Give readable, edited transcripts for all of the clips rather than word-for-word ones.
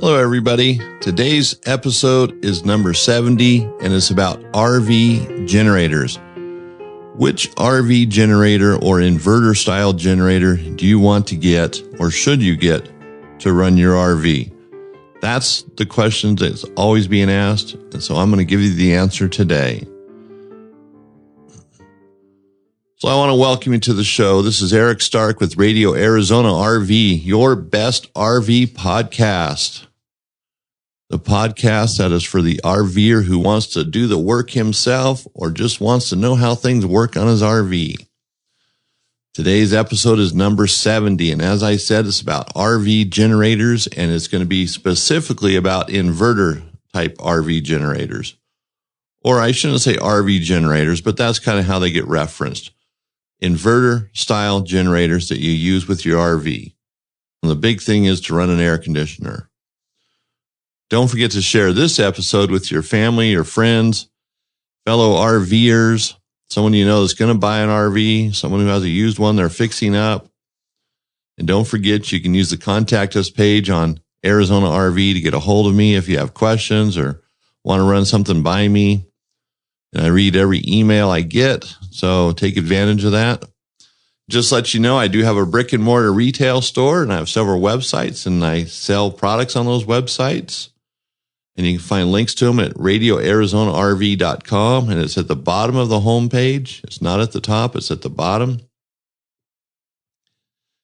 Hello, everybody. Today's episode is number 70, and it's about RV generators. Which RV generator or inverter style generator do you want to get or should you get to run your RV? That's the question that's always being asked, and so I'm going to give you the answer today. So I want to welcome you to the show. This is Eric Stark with Radio Arizona RV, your best RV podcast. The podcast that is for the RVer who wants to do the work himself or just wants to know how things work on his RV. Today's episode is number 70, and as I said, it's about RV generators, and it's going to be specifically about inverter type RV generators. Or I shouldn't say RV generators, but that's kind of how they get referenced. Inverter style generators that you use with your RV. And the big thing is to run an air conditioner. Don't forget to share this episode with your family, your friends, fellow RVers, someone you know that's going to buy an RV, someone who has a used one they're fixing up. And don't forget, you can use the contact us page on Arizona RV to get a hold of me if you have questions or want to run something by me. And I read every email I get, so take advantage of that. Just let you know, I do have a brick and mortar retail store, and I have several websites, and I sell products on those websites. And you can find links to them at radioarizonarv.com, and it's at the bottom of the homepage. It's not at the top, it's at the bottom.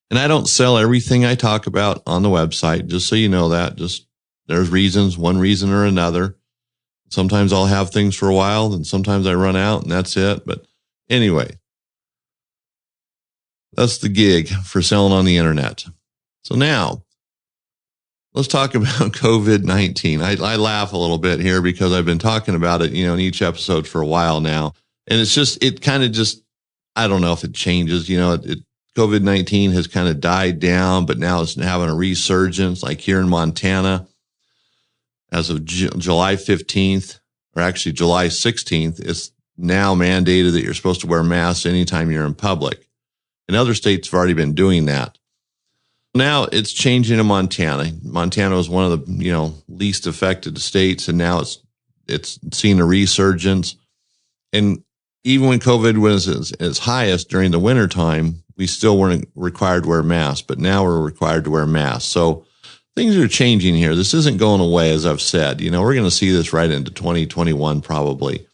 And I don't sell everything I talk about on the website, just so you know that. Just there's reasons, one reason or another. Sometimes I'll have things for a while, and sometimes I run out, and that's it. But anyway, that's the gig for selling on the internet. So now, let's talk about COVID-19. I laugh a little bit here because I've been talking about it, in each episode for a while now. And it kind of just, I don't know if it changes, COVID-19 has kind of died down, but now it's having a resurgence, like here in Montana. As of July 15th, or actually July 16th, it's now mandated that you're supposed to wear masks anytime you're in public. And other states have already been doing that. Now it's changing in Montana. Montana was one of the, least affected states, and now it's seeing a resurgence. And even when COVID was at its highest during the wintertime, we still weren't required to wear masks, but now we're required to wear masks. So things are changing here. This isn't going away, as I've said. We're going to see this right into 2021 probably.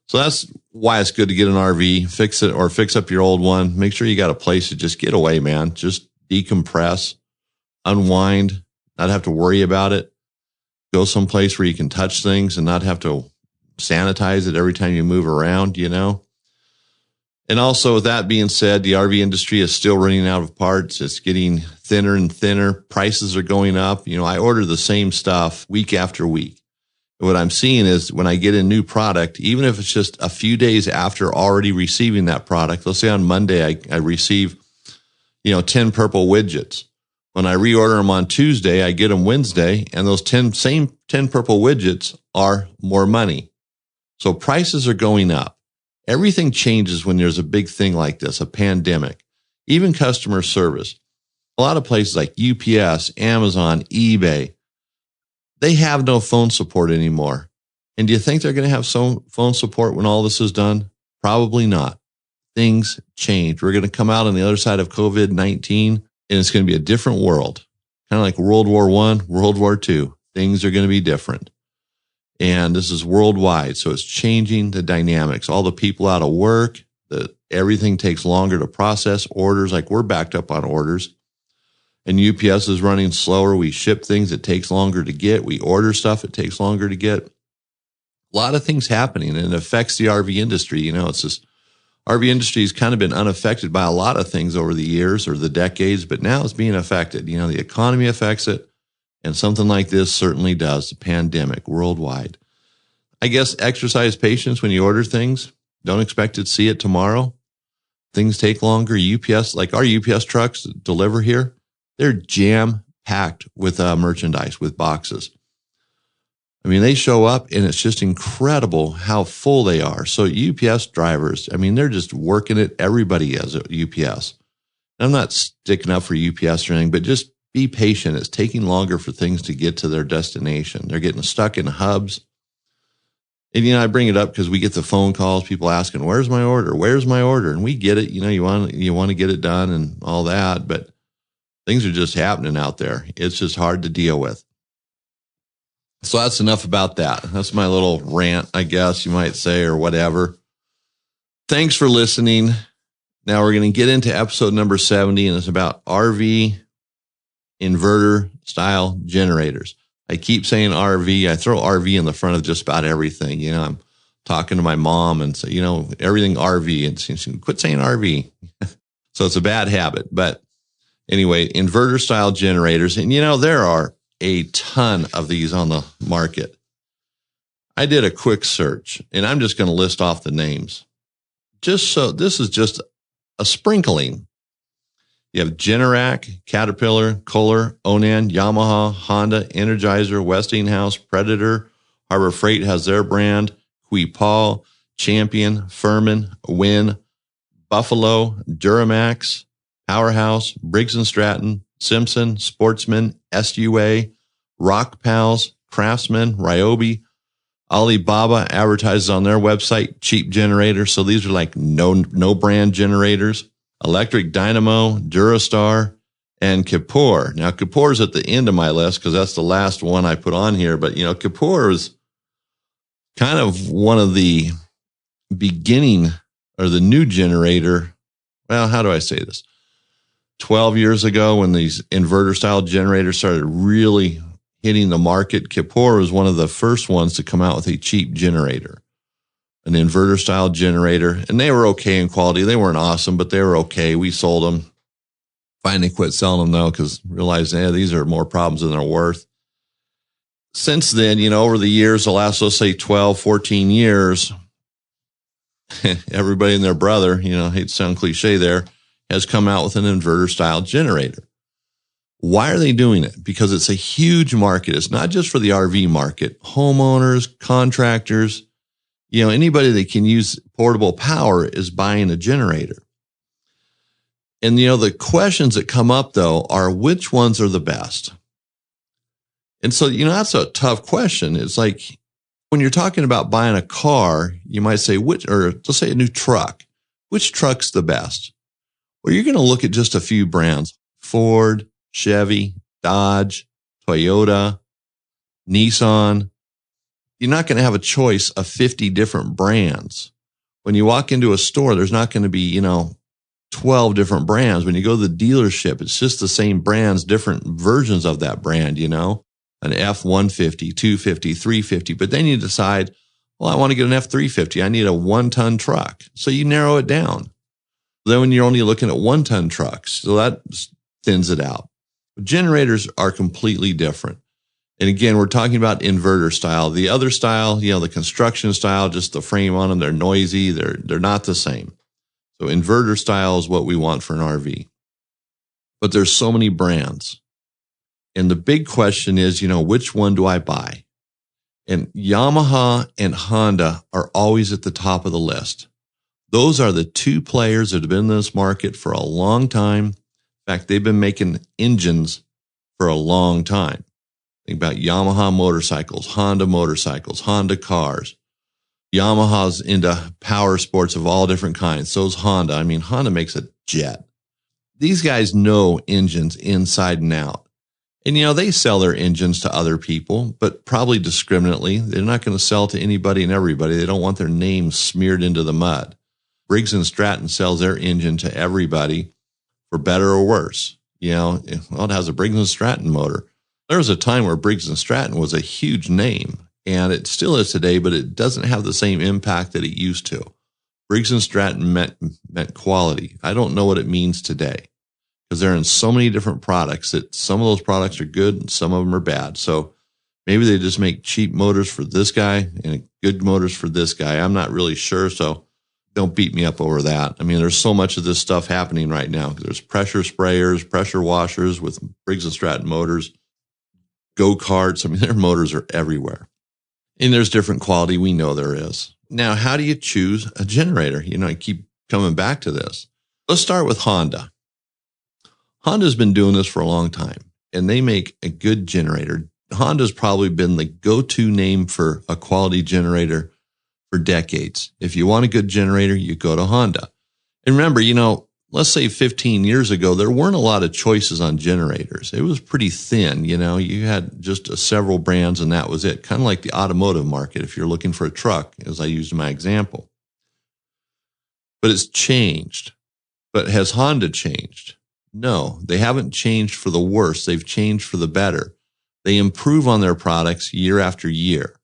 So that's why it's good to get an RV, fix it or fix up your old one. Make sure you got a place to just get away, man. Just decompress, unwind, not have to worry about it. Go someplace where you can touch things and not have to sanitize it every time you move around, And also, with that being said, the RV industry is still running out of parts. It's getting thinner and thinner. Prices are going up. I order the same stuff week after week. What I'm seeing is when I get a new product, even if it's just a few days after already receiving that product, let's say on Monday, I receive 10 purple widgets. When I reorder them on Tuesday, I get them Wednesday, and those 10 purple widgets are more money. So prices are going up. Everything changes when there's a big thing like this, a pandemic, even customer service. A lot of places like UPS, Amazon, eBay, they have no phone support anymore. And do you think they're going to have some phone support when all this is done? Probably not. Things change. We're going to come out on the other side of COVID-19, and it's going to be a different world. Kind of like World War I, World War II. Things are going to be different. And this is worldwide, so it's changing the dynamics. All the people out of work, everything takes longer to process orders. Like we're backed up on orders. And UPS is running slower. We ship things, it takes longer to get. We order stuff, it takes longer to get. A lot of things happening, and it affects the RV industry. It's just RV industry has kind of been unaffected by a lot of things over the years or the decades, but now it's being affected. The economy affects it, and something like this certainly does, the pandemic worldwide. I guess exercise patience when you order things. Don't expect to see it tomorrow. Things take longer. UPS, like our UPS trucks that deliver here, they're jam-packed with merchandise, with boxes. I mean, they show up and it's just incredible how full they are. So UPS drivers, I mean, they're just working it. Everybody is at UPS. And I'm not sticking up for UPS or anything, but just be patient. It's taking longer for things to get to their destination. They're getting stuck in hubs. And, I bring it up because we get the phone calls, people asking, where's my order? Where's my order? And we get it. You want to get it done and all that, but things are just happening out there. It's just hard to deal with. So that's enough about that. That's my little rant, I guess you might say, or whatever. Thanks for listening. Now we're going to get into episode number 70, and it's about RV inverter style generators. I keep saying RV. I throw RV in the front of just about everything. I'm talking to my mom and say, everything RV, and she quit saying RV. So it's a bad habit. But anyway, inverter style generators. And there are a ton of these on the market. I did a quick search, and I'm just going to list off the names. This is just a sprinkling. You have Generac, Caterpillar, Kohler, Onan, Yamaha, Honda, Energizer, Westinghouse, Predator, Harbor Freight has their brand, Qui-Paul, Champion, Furman, Win, Buffalo, Duramax, Powerhouse, Briggs & Stratton, Simpson, Sportsman, SUA, Rock Pals, Craftsman, Ryobi. Alibaba advertises on their website cheap generators. So these are like no brand generators. Electric Dynamo, Durastar, and Kippur. Now, Kippur's at the end of my list because that's the last one I put on here. But, Kippur is kind of one of the beginning or the new generator. Well, how do I say this? 12 years ago, when these inverter style generators started really hitting the market, Kippur was one of the first ones to come out with a cheap generator. An inverter style generator, and they were okay in quality. They weren't awesome, but they were okay. We sold them. Finally quit selling them though, because realized, these are more problems than they're worth. Since then, over the years, the last, let's say 12, 14 years, everybody and their brother, I hate to sound cliche there, has come out with an inverter style generator. Why are they doing it? Because it's a huge market. It's not just for the RV market. Homeowners, contractors, anybody that can use portable power is buying a generator. And, the questions that come up, though, are which ones are the best? And so, that's a tough question. It's like when you're talking about buying a car, you might say, let's say a new truck. Which truck's the best? Well, you're going to look at just a few brands: Ford, Chevy, Dodge, Toyota, Nissan. You're not going to have a choice of 50 different brands. When you walk into a store, there's not going to be, 12 different brands. When you go to the dealership, it's just the same brands, different versions of that brand, an F-150, 250, 350. But then you decide, well, I want to get an F-350. I need a 1-ton truck. So you narrow it down. Then when you're only looking at 1-ton trucks, so that thins it out. Generators are completely different. And again, we're talking about inverter style. The other style, the construction style, just the frame on them, they're noisy. They're not the same. So inverter style is what we want for an RV. But there's so many brands. And the big question is, which one do I buy? And Yamaha and Honda are always at the top of the list. Those are the two players that have been in this market for a long time. In fact, they've been making engines for a long time. Think about Yamaha motorcycles, Honda cars. Yamaha's into power sports of all different kinds. So's Honda. Honda makes a jet. These guys know engines inside and out. And, they sell their engines to other people, but probably discriminately. They're not going to sell to anybody and everybody. They don't want their name smeared into the mud. Briggs & Stratton sells their engine to everybody for better or worse. It has a Briggs & Stratton motor. There was a time where Briggs & Stratton was a huge name, and it still is today, but it doesn't have the same impact that it used to. Briggs & Stratton meant quality. I don't know what it means today because they're in so many different products that some of those products are good and some of them are bad. So maybe they just make cheap motors for this guy and good motors for this guy. I'm not really sure, so don't beat me up over that. There's so much of this stuff happening right now. There's pressure sprayers, pressure washers with Briggs & Stratton motors, go-karts. Their motors are everywhere. And there's different quality. We know there is. Now, how do you choose a generator? I keep coming back to this. Let's start with Honda. Honda's been doing this for a long time. and they make a good generator. Honda's probably been the go-to name for a quality generator for decades. If you want a good generator, you go to Honda. And remember, let's say 15 years ago, there weren't a lot of choices on generators. It was pretty thin. You had just several brands and that was it. Kind of like the automotive market. If you're looking for a truck, as I used in my example. But it's changed. But has Honda changed? No, they haven't changed for the worse. They've changed for the better. They improve on their products year after year.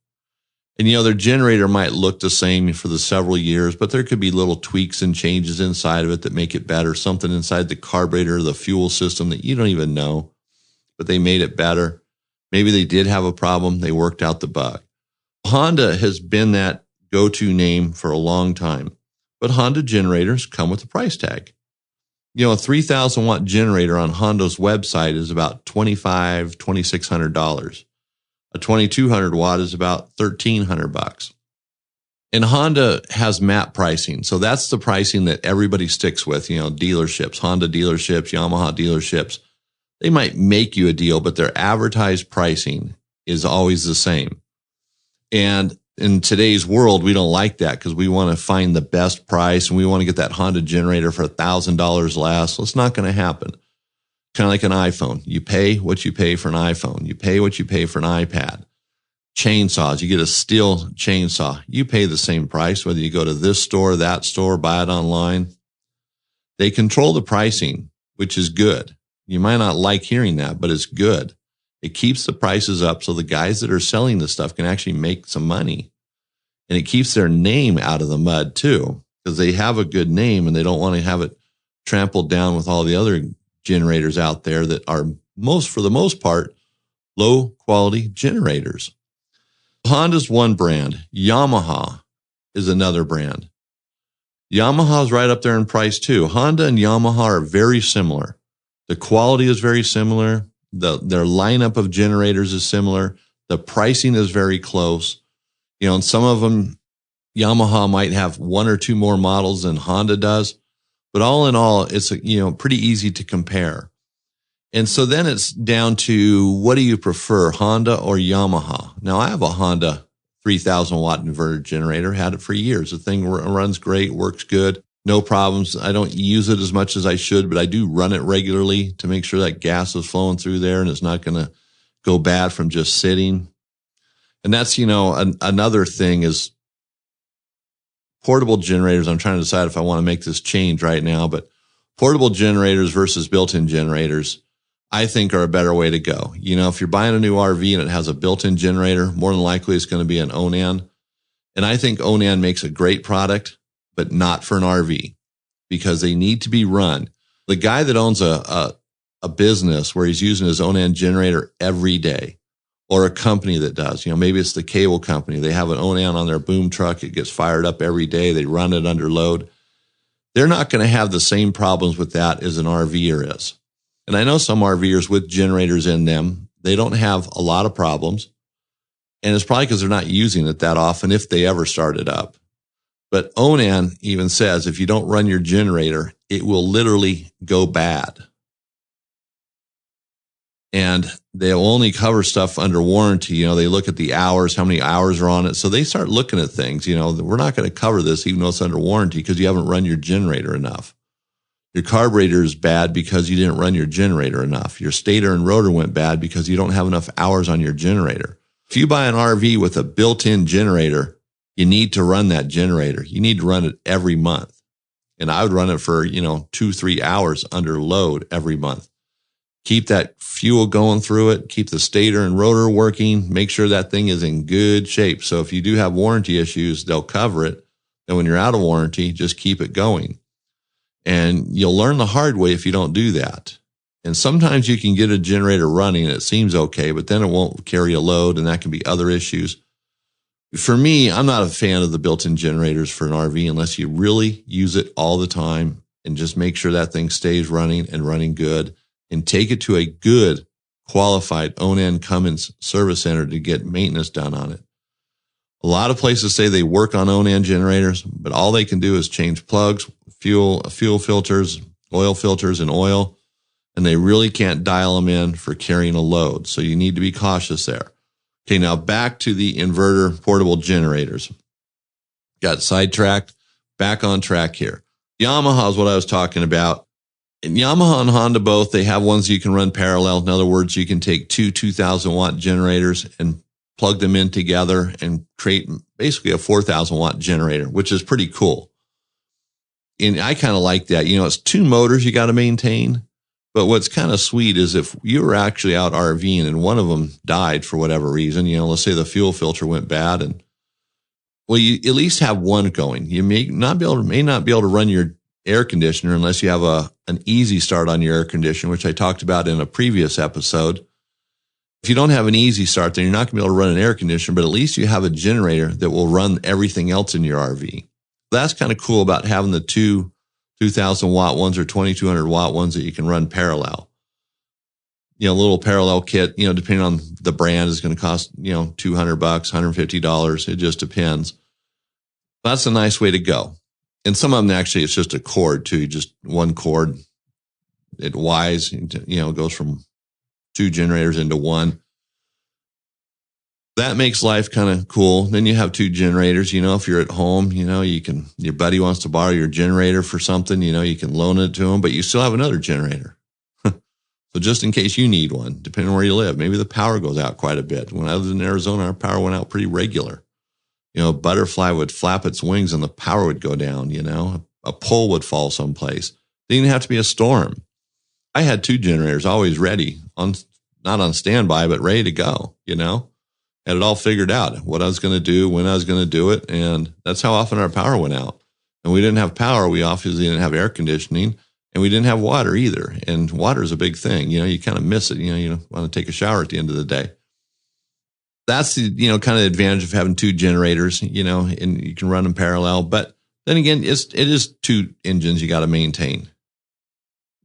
And, their generator might look the same for the several years, but there could be little tweaks and changes inside of it that make it better. Something inside the carburetor, the fuel system that you don't even know, but they made it better. Maybe they did have a problem. They worked out the bug. Honda has been that go-to name for a long time, but Honda generators come with a price tag. A 3,000 watt generator on Honda's website is about $2,500, $2,600. A 2,200 watt is about $1,300. And Honda has MAP pricing. So that's the pricing that everybody sticks with, dealerships, Honda dealerships, Yamaha dealerships. They might make you a deal, but their advertised pricing is always the same. And in today's world, we don't like that because we want to find the best price and we want to get that Honda generator for $1,000 less. Well, it's not going to happen. Kind of like an iPhone. You pay what you pay for an iPhone. You pay what you pay for an iPad. Chainsaws. You get a steel chainsaw. You pay the same price, whether you go to this store, that store, buy it online. They control the pricing, which is good. You might not like hearing that, but it's good. It keeps the prices up so the guys that are selling this stuff can actually make some money. And it keeps their name out of the mud too, because they have a good name and they don't want to have it trampled down with all the other generators out there that are for the most part, low quality generators. Honda's one brand. Yamaha is another brand. Yamaha's right up there in price too. Honda and Yamaha are very similar. The quality is very similar. Their lineup of generators is similar. The pricing is very close. And some of them, Yamaha might have one or two more models than Honda does. But all in all, it's pretty easy to compare. And so then it's down to what do you prefer, Honda or Yamaha? Now I have a Honda 3,000 watt inverter generator, had it for years. The thing runs great, works good, no problems. I don't use it as much as I should, but I do run it regularly to make sure that gas is flowing through there and it's not going to go bad from just sitting. And that's, another thing is portable generators. I'm trying to decide if I want to make this change right now, but portable generators versus built-in generators, I think are a better way to go. If you're buying a new RV and it has a built-in generator, more than likely it's going to be an Onan. And I think Onan makes a great product, but not for an RV because they need to be run. The guy that owns a business where he's using his Onan generator every day, or a company that does, maybe it's the cable company. They have an Onan on their boom truck. It gets fired up every day. They run it under load. They're not going to have the same problems with that as an RVer is. And I know some RVers with generators in them, they don't have a lot of problems. And it's probably because they're not using it that often if they ever start it up. But Onan even says if you don't run your generator, it will literally go bad. And they'll only cover stuff under warranty. They look at the hours, how many hours are on it. So they start looking at things, we're not going to cover this even though it's under warranty because you haven't run your generator enough. Your carburetor is bad because you didn't run your generator enough. Your stator and rotor went bad because you don't have enough hours on your generator. If you buy an RV with a built-in generator, you need to run that generator. You need to run it every month. And I would run it for, 2-3 hours under load every month. Keep that fuel going through it, keep the stator and rotor working, make sure that thing is in good shape. So if you do have warranty issues, they'll cover it. And when you're out of warranty, just keep it going. And you'll learn the hard way if you don't do that. And sometimes you can get a generator running and it seems okay, but then it won't carry a load and that can be other issues. For me, I'm not a fan of the built-in generators for an RV unless you really use it all the time and just make sure that thing stays running and running good. And take it to a good, qualified Onan Cummins service center to get maintenance done on it. A lot of places say they work on Onan generators, but all they can do is change plugs, fuel filters, oil filters, and oil. and they really can't dial them in for carrying a load. So you need to be cautious there. Okay, now back to the inverter portable generators. Got sidetracked, back on track here. Yamaha is what I was talking about. And Yamaha and Honda both, they have ones you can run parallel. In other words, you can take two 2,000 watt generators and plug them in together and create basically a 4,000 watt generator, which is pretty cool. And I kind of like that. You know, it's two motors you got to maintain. But what's kind of sweet is if you were actually out RVing and one of them died for whatever reason, you know, let's say the fuel filter went bad, and well, you at least have one going. You may not be able to run your air conditioner unless you have an easy start on your air conditioner, which I talked about in a previous episode. If you don't have an easy start, then you're not going to be able to run an air conditioner, but at least you have a generator that will run everything else in your RV. That's kind of cool about having the two 2,000 watt ones or 2,200 watt ones that you can run parallel. You know, a little parallel kit, you know, depending on the brand, is going to cost, you know, $200, $150. It just depends. That's a nice way to go. And some of them actually, it's just a cord too, just one cord. It wires, you know, goes from two generators into one. That makes life kind of cool. Then you have two generators. You know, if you're at home, you know, your buddy wants to borrow your generator for something, you know, you can loan it to him, but you still have another generator. So just in case you need one, depending on where you live, maybe the power goes out quite a bit. When I lived in Arizona, our power went out pretty regular. You know, a butterfly would flap its wings and the power would go down, you know, a pole would fall someplace. It didn't have to be a storm. I had two generators always ready, not on standby, but ready to go, you know. Had it all figured out, what I was going to do, when I was going to do it. And that's how often our power went out. And we didn't have power. We obviously didn't have air conditioning, and we didn't have water either. And water is a big thing. You know, you kind of miss it. You know, you want to take a shower at the end of the day. That's the, you know, kind of advantage of having two generators, you know, and you can run them parallel. But then again, it is two engines you got to maintain.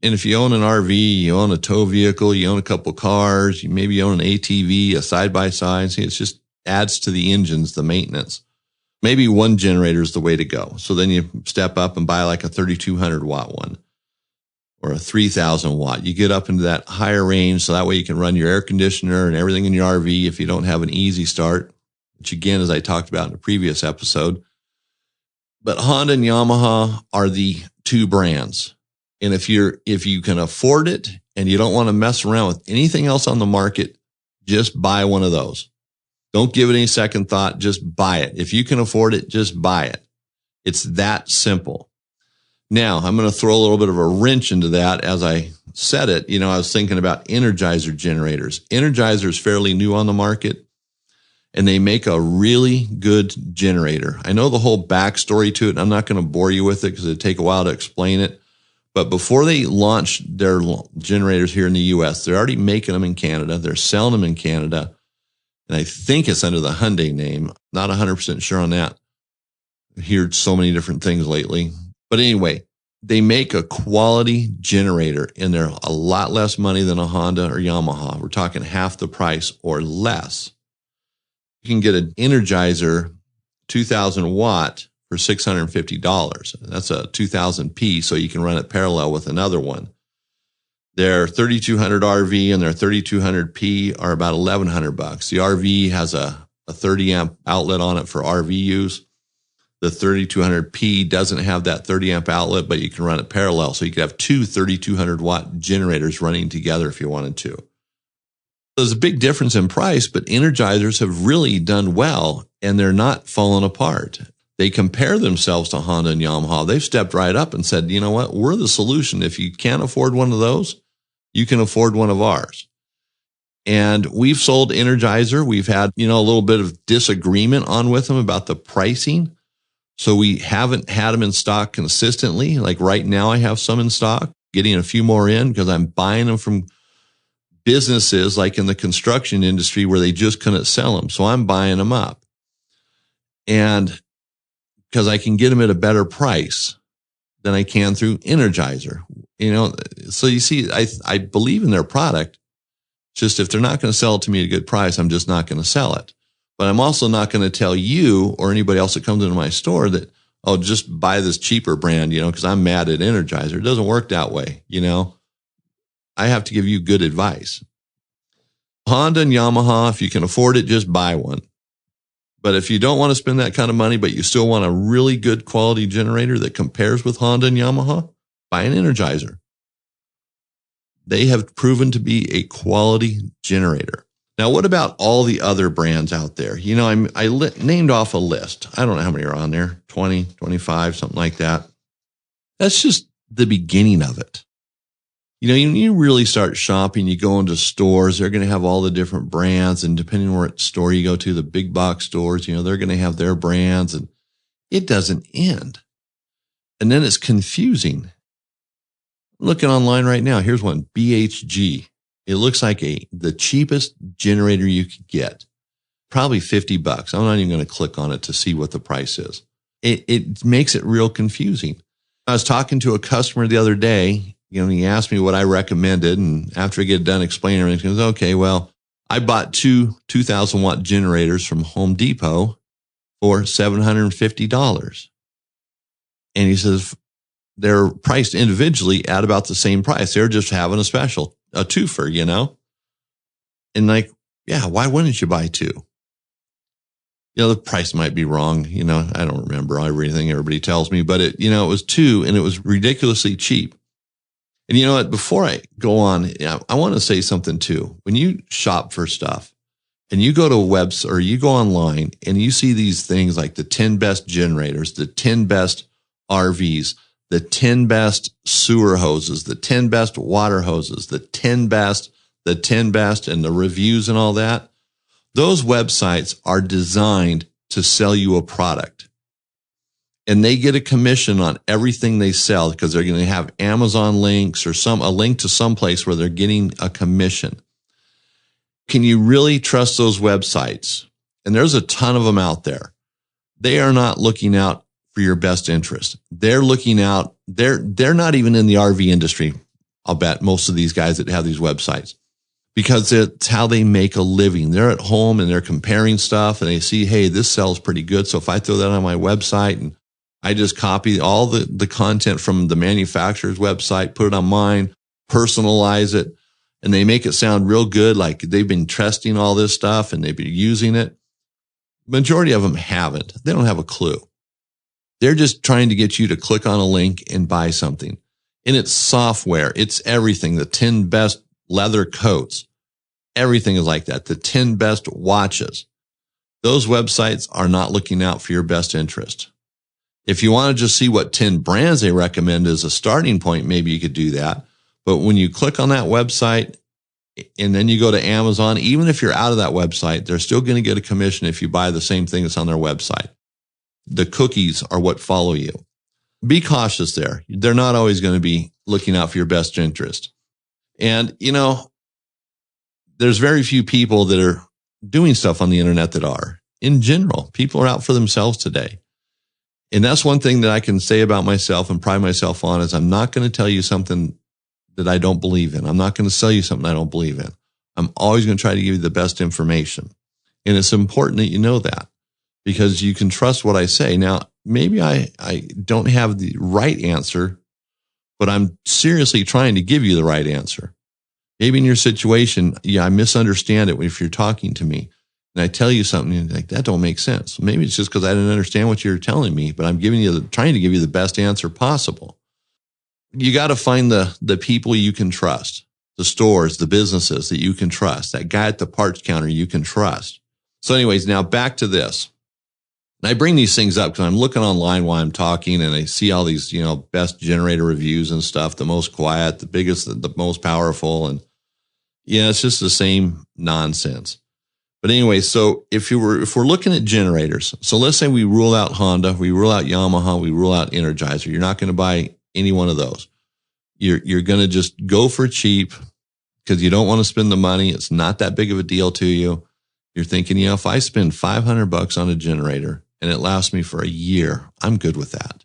And if you own an RV, you own a tow vehicle, you own a couple cars, you maybe own an ATV, a side-by-side, see, it just adds to the engines, the maintenance. Maybe one generator is the way to go. So then you step up and buy like a 3,200 watt one or a 3,000 watt. You get up into that higher range, so that way you can run your air conditioner and everything in your RV if you don't have an easy start, which again, as I talked about in a previous episode. But Honda and Yamaha are the two brands. And if you can afford it and you don't want to mess around with anything else on the market, just buy one of those. Don't give it any second thought. Just buy it. If you can afford it, just buy it. It's that simple. Now, I'm going to throw a little bit of a wrench into that. As I said it, you know, I was thinking about Energizer generators. Energizer is fairly new on the market, and they make a really good generator. I know the whole backstory to it, and I'm not going to bore you with it because it'd take a while to explain it. But before they launched their generators here in the U.S., they're already making them in Canada. They're selling them in Canada. And I think it's under the Hyundai name. Not 100% sure on that. I've heard so many different things lately. But anyway, they make a quality generator, and they're a lot less money than a Honda or Yamaha. We're talking half the price or less. You can get an Energizer 2,000 watt for $650. That's a 2000P, so you can run it parallel with another one. Their 3200 RV and their 3200P are about $1,100. The RV has a 30 amp outlet on it for RV use. The 3200P doesn't have that 30 amp outlet, but you can run it parallel. So you could have two 3200 watt generators running together if you wanted to. There's a big difference in price, but Energizers have really done well, and they're not falling apart. They compare themselves to Honda and Yamaha. They've stepped right up and said, you know what, we're the solution. If you can't afford one of those, you can afford one of ours. And we've sold Energizer. We've had, you know, a little bit of disagreement on with them about the pricing. So we haven't had them in stock consistently. Like right now, I have some in stock, getting a few more in because I'm buying them from businesses like in the construction industry where they just couldn't sell them. So I'm buying them up. And because I can get them at a better price than I can through Energizer, you know. So you see, I believe in their product. Just if they're not going to sell it to me at a good price, I'm just not going to sell it. But I'm also not going to tell you or anybody else that comes into my store that, oh, just buy this cheaper brand, you know, because I'm mad at Energizer. It doesn't work that way, you know. I have to give you good advice. Honda and Yamaha, if you can afford it, just buy one. But if you don't want to spend that kind of money, but you still want a really good quality generator that compares with Honda and Yamaha, buy an Energizer. They have proven to be a quality generator. Now, what about all the other brands out there? You know, I named off a list. I don't know how many are on there, 20, 25, something like that. That's just the beginning of it. You know, when you really start shopping, you go into stores, they're going to have all the different brands. And depending on what store you go to, the big box stores, you know, they're going to have their brands and it doesn't end. And then it's confusing. Looking online right now, here's one, BHG. It looks like the cheapest generator you could get, probably $50. I'm not even going to click on it to see what the price is. It makes it real confusing. I was talking to a customer the other day, you know, he asked me what I recommended. And after I get done explaining everything, he goes, okay, well, I bought two 2,000 watt generators from Home Depot for $750. And he says, they're priced individually at about the same price. They're just having a special, a twofer, you know? And like, yeah, why wouldn't you buy two? You know, the price might be wrong. You know, I don't remember everything everybody tells me, but it was two and it was ridiculously cheap. And you know what? Before I go on, I want to say something too. When you shop for stuff and you go to a website or you go online and you see these things like the 10 best generators, the 10 best RVs, the 10 best sewer hoses, the 10 best water hoses, the 10 best, and the reviews and all that, those websites are designed to sell you a product. And they get a commission on everything they sell because they're going to have Amazon links or a link to some place where they're getting a commission. Can you really trust those websites? And there's a ton of them out there. They are not looking out for your best interest. They're looking out. They're not even in the RV industry. I'll bet most of these guys that have these websites, because it's how they make a living. They're at home and they're comparing stuff and they see, hey, this sells pretty good. So if I throw that on my website and I just copy all the content from the manufacturer's website, put it on mine, personalize it, and they make it sound real good, like they've been testing all this stuff and they've been using it. Majority of them haven't. They don't have a clue. They're just trying to get you to click on a link and buy something. And it's software. It's everything. The 10 best leather coats. Everything is like that. The 10 best watches. Those websites are not looking out for your best interest. If you want to just see what 10 brands they recommend as a starting point, maybe you could do that. But when you click on that website and then you go to Amazon, even if you're out of that website, they're still going to get a commission if you buy the same thing that's on their website. The cookies are what follow you. Be cautious there. They're not always going to be looking out for your best interest. And, you know, there's very few people that are doing stuff on the internet that are. In general, people are out for themselves today. And that's one thing that I can say about myself and pride myself on is I'm not going to tell you something that I don't believe in. I'm not going to sell you something I don't believe in. I'm always going to try to give you the best information. And it's important that you know that because you can trust what I say. Now, maybe I don't have the right answer, but I'm seriously trying to give you the right answer. Maybe in your situation, I misunderstand it if you're talking to me. And I tell you something, and you're like, that don't make sense. Maybe it's just because I didn't understand what you're telling me, but I'm trying to give you the best answer possible. You got to find the people you can trust, the stores, the businesses that you can trust, that guy at the parts counter you can trust. So anyways, now back to this. And I bring these things up because I'm looking online while I'm talking and I see all these, best generator reviews and stuff, the most quiet, the biggest, the most powerful. And it's just the same nonsense. But anyway, so if we're looking at generators, so let's say we rule out Honda, we rule out Yamaha, we rule out Energizer. You're not going to buy any one of those. You're going to just go for cheap because you don't want to spend the money. It's not that big of a deal to you. You're thinking, if I spend $500 on a generator and it lasts me for a year, I'm good with that.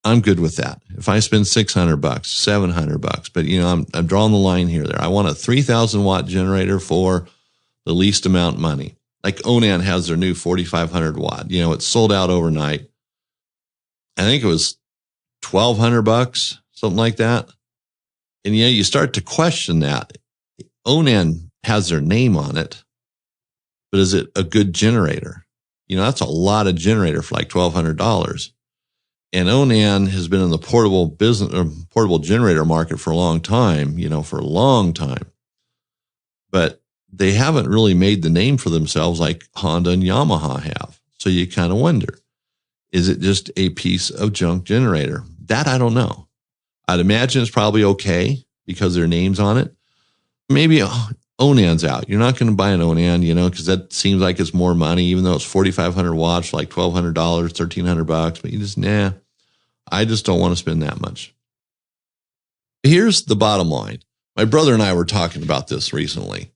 I'm good with that. If I spend $600, $700, but I'm drawing the line here there. I want a 3,000 watt generator for the least amount of money. Like Onan has their new 4,500 watt. It's sold out overnight. I think it was $1,200, something like that. And, you start to question that. Onan has their name on it, but is it a good generator? That's a lot of generator for like $1,200. And Onan has been in the portable business or portable generator market for a long time, for a long time. But they haven't really made the name for themselves like Honda and Yamaha have. So you kind of wonder, is it just a piece of junk generator? That I don't know. I'd imagine it's probably okay because their name's on it. Maybe Onan's out. You're not going to buy an Onan, because that seems like it's more money, even though it's 4,500 watts for like $1,200, $1,300. But I just don't want to spend that much. Here's the bottom line. My brother and I were talking about this recently,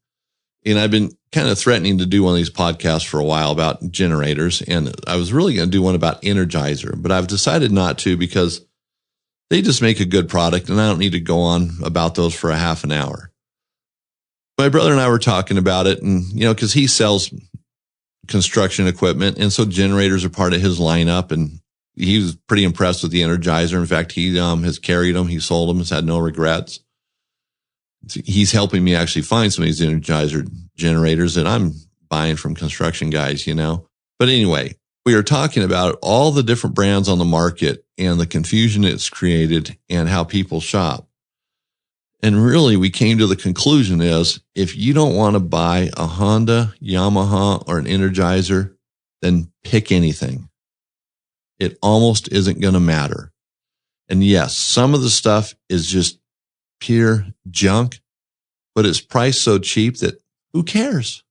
and I've been kind of threatening to do one of these podcasts for a while about generators, and I was really going to do one about Energizer, but I've decided not to because they just make a good product, and I don't need to go on about those for a half an hour. My brother and I were talking about it, and, because he sells construction equipment, and so generators are part of his lineup, and he was pretty impressed with the Energizer. In fact, he has carried them. He sold them. Has had no regrets. He's helping me actually find some of these Energizer generators that I'm buying from construction guys, But anyway, we are talking about all the different brands on the market and the confusion it's created and how people shop. And really, we came to the conclusion is if you don't want to buy a Honda, Yamaha, or an Energizer, then pick anything. It almost isn't going to matter. And yes, some of the stuff is just pure junk, but it's priced so cheap that who cares?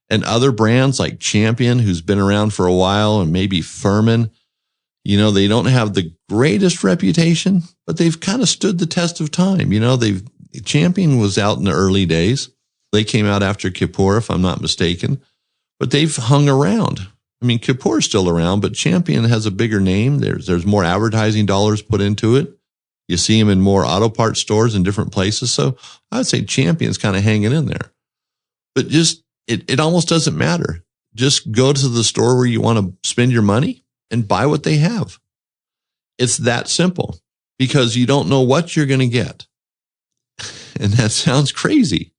And other brands like Champion, who's been around for a while, and maybe Furman, they don't have the greatest reputation, but they've kind of stood the test of time. Champion was out in the early days. They came out after Kippur, if I'm not mistaken, but they've hung around. Kippur's still around, but Champion has a bigger name. There's more advertising dollars put into it. You see them in more auto parts stores in different places. So I would say Champion's kind of hanging in there, but it almost doesn't matter. Just go to the store where you want to spend your money and buy what they have. It's that simple because you don't know what you're going to get. And that sounds crazy.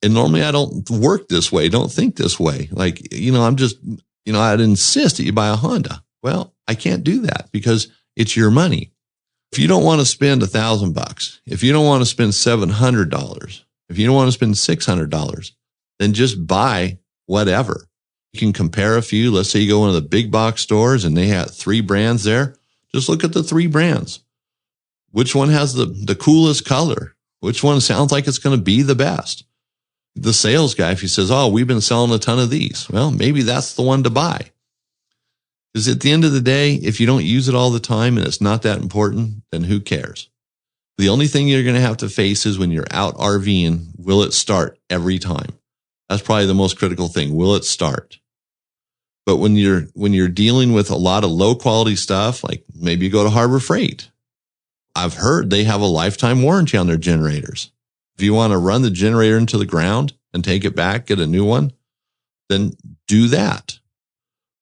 And normally I don't work this way, don't think this way. Like, I'd insist that you buy a Honda. Well, I can't do that because it's your money. If you don't want to spend $1,000, if you don't want to spend $700, if you don't want to spend $600, then just buy whatever. You can compare a few. Let's say you go to one of the big box stores and they have 3 brands there. Just look at the 3 brands. Which one has the coolest color? Which one sounds like it's going to be the best? The sales guy, if he says, oh, we've been selling a ton of these, well, maybe that's the one to buy. Because at the end of the day, if you don't use it all the time and it's not that important, then who cares? The only thing you're going to have to face is when you're out RVing, will it start every time? That's probably the most critical thing. Will it start? But when you're dealing with a lot of low quality stuff, like maybe you go to Harbor Freight, I've heard they have a lifetime warranty on their generators. If you want to run the generator into the ground and take it back, get a new one, then do that.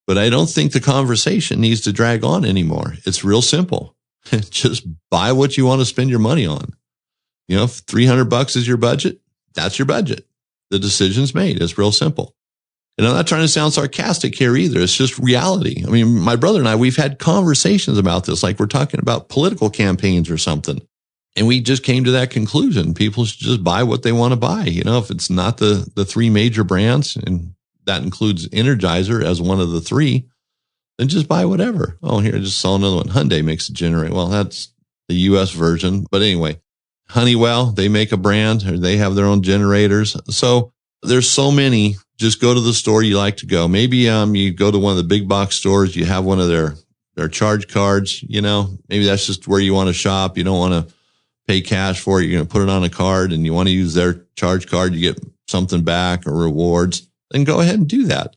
But I don't think the conversation needs to drag on anymore. It's real simple. Just buy what you want to spend your money on. If $300 is your budget, that's your budget. The decision's made. It's real simple. And I'm not trying to sound sarcastic here either. It's just reality. My brother and I, we've had conversations about this, like we're talking about political campaigns or something. And we just came to that conclusion. People should just buy what they want to buy. If it's not the 3 major brands, and that includes Energizer as one of the 3, then just buy whatever. Oh, here, I just saw another one. Hyundai makes a generator. Well, that's the U.S. version. But anyway, Honeywell, they make a brand, or they have their own generators. So there's so many. Just go to the store you like to go. Maybe you go to one of the big box stores. You have one of their charge cards. Maybe that's just where you want to shop. You don't want to pay cash for it. You're going to put it on a card, and you want to use their charge card. You get something back or rewards. Then go ahead and do that.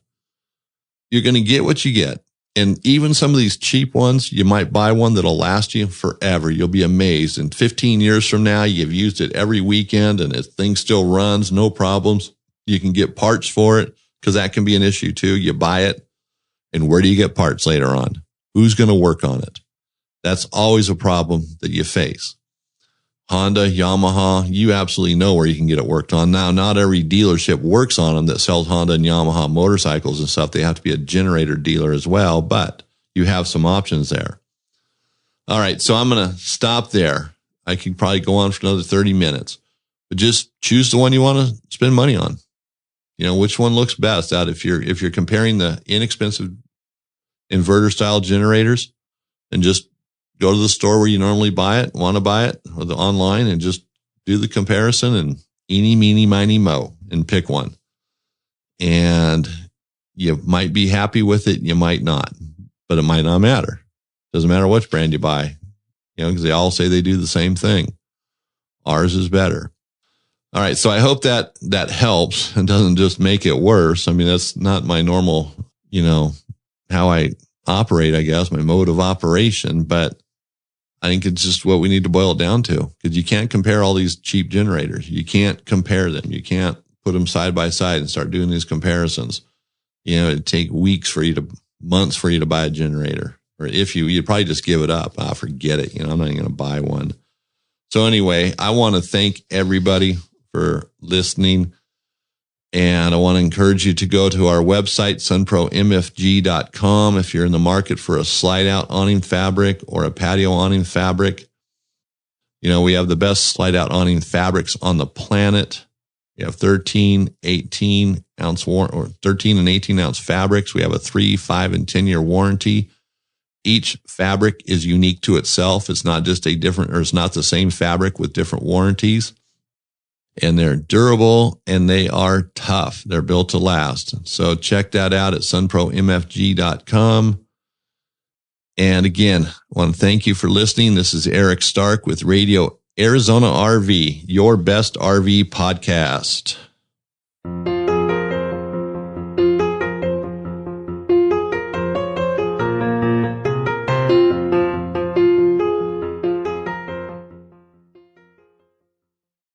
You're going to get what you get. And even some of these cheap ones, you might buy one that'll last you forever. You'll be amazed. And 15 years from now, you've used it every weekend and the thing still runs, no problems. You can get parts for it because that can be an issue too. You buy it, and where do you get parts later on? Who's going to work on it? That's always a problem that you face. Honda, Yamaha, you absolutely know where you can get it worked on. Now, not every dealership works on them that sells Honda and Yamaha motorcycles and stuff. They have to be a generator dealer as well, but you have some options there. All right, so I'm going to stop there. I could probably go on for another 30 minutes, but just choose the one you want to spend money on. You know, which one looks best out if you're comparing the inexpensive inverter style generators, and just go to the store where you normally want to buy it, or the online, and just do the comparison and eeny, meeny, miny, mo, and pick one. And you might be happy with it. You might not, but it might not matter. Doesn't matter which brand you buy, you know, because they all say they do the same thing. Ours is better. All right. So I hope that helps and doesn't just make it worse. I mean, that's not my normal, you know, how I operate, I guess, my mode of operation, but I think it's just what we need to boil it down to, because you can't compare all these cheap generators. You can't compare them. You can't put them side by side and start doing these comparisons. You know, it'd take months for you to buy a generator, or you'd probably just give it up. Forget it. You know, I'm not even going to buy one. So anyway, I want to thank everybody for listening. And I want to encourage you to go to our website, sunpromfg.com. If you're in the market for a slide out awning fabric or a patio awning fabric, you know, we have the best slide out awning fabrics on the planet. We have 13, 18 ounce or 13 and 18 ounce fabrics. We have a 3, 5, and 10-year warranty. Each fabric is unique to itself. It's not just it's not the same fabric with different warranties. And they're durable and they are tough. They're built to last. So check that out at sunpromfg.com. And again, I want to thank you for listening. This is Eric Stark with Radio Arizona RV, your best RV podcast.